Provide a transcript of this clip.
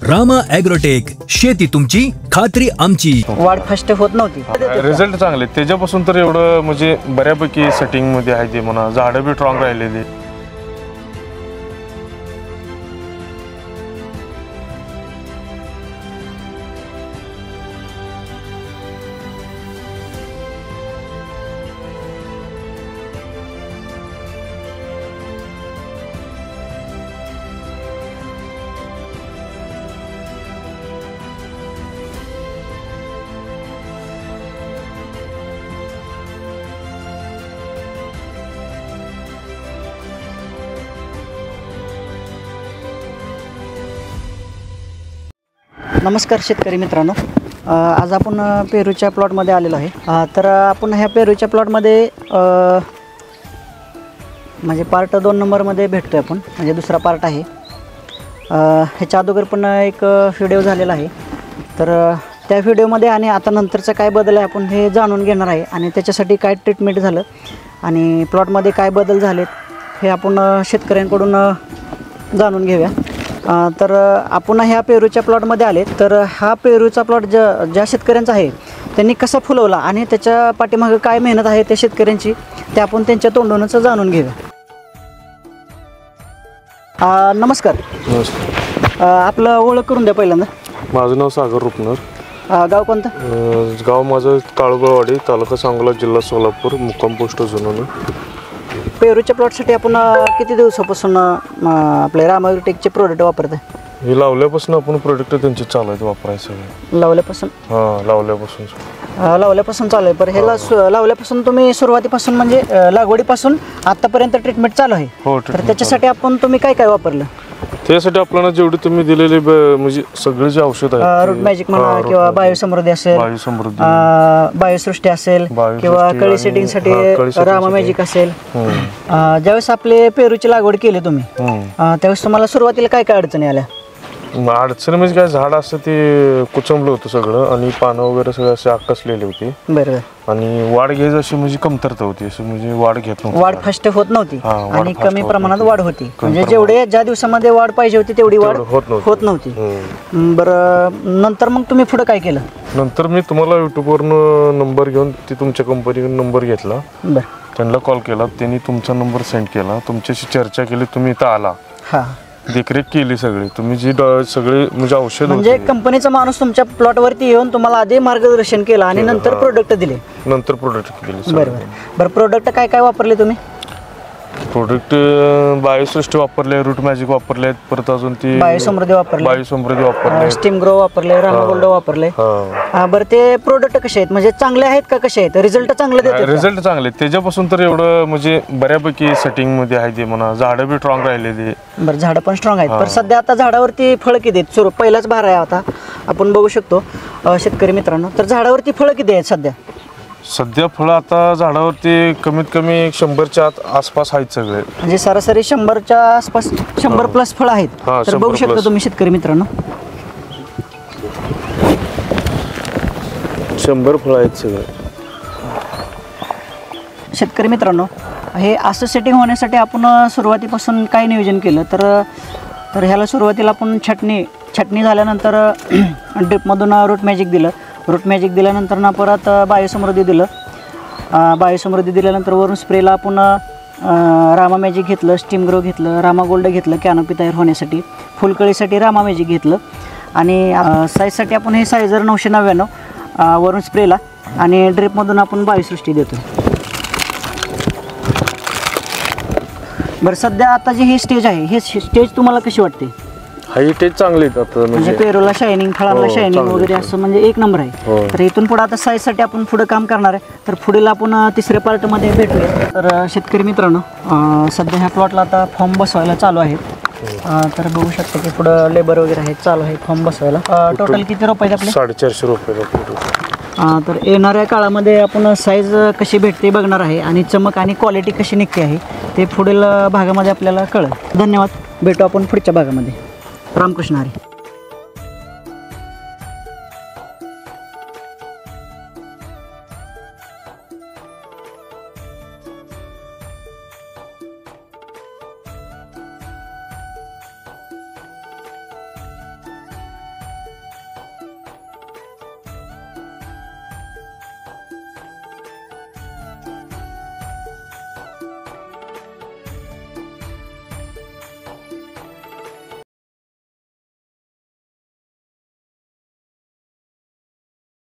Rama agrotech, शेती तुमची खात्री आमची. वाढ फास्ट होत नव्हती. रिझल्ट चांगले त्याच्यापासून तर एवढं म्हणजे बऱ्यापैकी सेटिंग मध्ये आहे ते म्हणा. झाडं बी स्ट्रॉंग राहिलेली. नमस्कार शेतकरी मित्रांनो, आज आपण पेरूच्या प्लॉटमध्ये आलेलो आहे. तर आपण ह्या पेरूच्या प्लॉटमध्ये म्हणजे पार्ट 2 नंबरमध्ये भेटतो आहे आपण, म्हणजे दुसरा पार्ट आहे. ह्याच्या अगोदर पण एक व्हिडिओ झालेला आहे. तर त्या व्हिडिओमध्ये आणि आता नंतरचा काय बदल आहे आपण हे जाणून घेणार आहे, आणि त्याच्यासाठी काय ट्रीटमेंट झालं आणि प्लॉटमध्ये काय बदल झालेत हे आपण शेतकऱ्यांकडून जाणून घेऊया. तर आपण ह्या पेरूच्या प्लॉटमध्ये आले. तर हा पेरूचा प्लॉट ज्या शेतकऱ्यांचा आहे त्यांनी कसा फुलवला आणि त्याच्या पाठीमागं काय मेहनत आहे त्या शेतकऱ्यांची, ते आपण त्यांच्या तोंडूनच जाणून घेऊया. नमस्कार. नमस्कार. आपलं ओळख करून द्या पहिल्यांदा. माझं नाव सागर रुपनर. गाव कोणतं? गाव माझं काळुबावाडी, तालुका सांगोला, जिल्हा सोलापूर, मुक्काम पोस्ट जुनोनी. पेरूच्या प्लॉटसाठी आपण किती दिवसापासून आपले रामा ॲग्रोटेकचे प्रोडक्ट वापरते? हे लावल्यापासून आपण प्रोडक्ट त्यांचे चालू आहेत वापरायचं. लावल्यापासून? हां, लावल्यापासून चालू आहे. पण ह्याला लावल्यापासून तुम्ही सुरुवातीपासून म्हणजे लागवडीपासून आतापर्यंत ट्रीटमेंट चालू आहे. हो. तर त्याच्यासाठी आपण तुम्ही काय काय वापरलं? त्यासाठी आपल्याला जेवढे तुम्ही दिलेले म्हणजे सगळे जे औषध आहेत, रूट मॅजिक म्हणा किंवा बायोसमृद्धी असेल, बायोसृष्टी असेल किंवा कळी सेटिंगसाठी रामा मॅजिक असेल, ज्यावेळेस आपले पेरूची लागवड केली तुम्ही त्यावेळेस तुम्हाला सुरुवातीला काय काय अडचणी आल्या? अडचण म्हणजे काय, झाड असं ते कुचंबलं होतं सगळं आणि पानं वगैरे सगळे असे आकसलेले होते. बरोबर. आणि वाढ घ्यायची अशी म्हणजे कमतरता होती, असं म्हणजे वाढ घेत नव्हती. वाढ फास्ट होत नव्हती आणि कमी प्रमाणात वाढ होती. म्हणजे जेवढे ज्या दिवसामध्ये वाढ पाहिजे होती तेवढी वाढ होत नव्हती. बरं, नंतर मग तुम्ही पुढे काय केलं? नंतर मी तुम्हाला युट्यूबवरून नंबर घेऊन ती तुमच्या कंपनीकडून नंबर घेतला. बरं. त्यांना कॉल केला, त्यांनी तुमचा नंबर सेंड केला, तुमच्याशी चर्चा केली, तुम्ही इथं आला, देखरेख केली सगळी. तुम्ही जी सगळे म्हणजे औषध, म्हणजे कंपनीचा माणूस तुमच्या प्लॉट वरती येऊन तुम्हाला आधी मार्गदर्शन केलं आणि नंतर प्रोडक्ट दिले. बरं, प्रोडक्ट काय काय वापरले तुम्ही? प्रोडक्ट बायोसृष्टी वापरले, रूट मॅजिक वापरले, परत अजून ती बायोसमृद्धी वापरले, स्टीम ग्रो वापरले, रामा गोल्ड वापरले. बरं, ते प्रोडक्ट कसे आहेत, म्हणजे चांगले आहेत का कसे आहेत? रिझल्ट चांगले देतात? रिझल्ट चांगले त्याच्यापासून तर एवढं म्हणजे बऱ्यापैकी सेटिंग मध्ये आहे ते म्हणा. झाडं बी स्ट्रॉंग राहिलेली. बरं, झाडं पण स्ट्रॉंग आहेत. पण सध्या आता झाडावरती फळ किती आहेत? पहिलाच भार आहे आता आपण बघू शकतो शेतकरी मित्रांनो. तर झाडावरती फळ किती आहेत सध्या? फळं आता झाडावरती कमीत कमी 100च्या आसपास आहेत सगळे. म्हणजे सरासरी 100च्या आसपास, 100 प्लस फळं आहेत. तर बघू शकता तुम्ही शेतकरी मित्रांनो, 100 फळं आहेत सगळे. शेतकरी मित्रांनो, हे असं सेटिंग होण्यासाठी आपण सुरुवातीपासून काय नियोजन केलं तर ह्याला सुरुवातीला आपण छटणी झाल्यानंतर ड्रिपमधून रूट मॅजिक दिलं. रूट मॅजिक दिल्यानंतर ना परत बायोसमृद्धी दिलं. बायोसमृद्धी दिल्यानंतर वरून स्प्रेला आपण रामा मॅजिक घेतलं, स्टीम ग्रो घेतलं, रामा गोल्ड घेतलं कॅनोपी तयार होण्यासाठी, फुलकळीसाठी रामा मॅजिक घेतलं, आणि साईजसाठी आपण हे सायझर 999 वरून स्प्रेला, आणि ड्रिपमधून आपण बायोसृष्टी देतो. बरं, सध्या आता जी ही स्टेज आहे, हे स्टेज तुम्हाला कशी वाटते? हाई टेज चांगली आहेत म्हणजे पेरूला शायनिंग, फळांना शायनिंग वगैरे असं म्हणजे एक नंबर आहे. तर इथून पुढे आता साईजसाठी आपण पुढे काम करणार आहे. तर पुढील आपण तिसऱ्या पार्टमध्ये भेटूया. तर शेतकरी मित्रांनो, सध्या ह्या प्लॉटला आता फॉर्म बसवायला चालू आहे. तर बघू शकता की पुढं लेबर वगैरे आहेत, चालू आहे फॉर्म बसवायला. टोटल किती रोप आहेत आपले? 450 रुपये. तर येणाऱ्या काळामध्ये आपण साईज कशी भेटते बघणार आहे, आणि चमक आणि क्वालिटी कशी निघते आहे ते पुढील भागामध्ये आपल्याला कळेल. धन्यवाद. भेटू आपण पुढच्या भागामध्ये. रामकृष्ण हरी.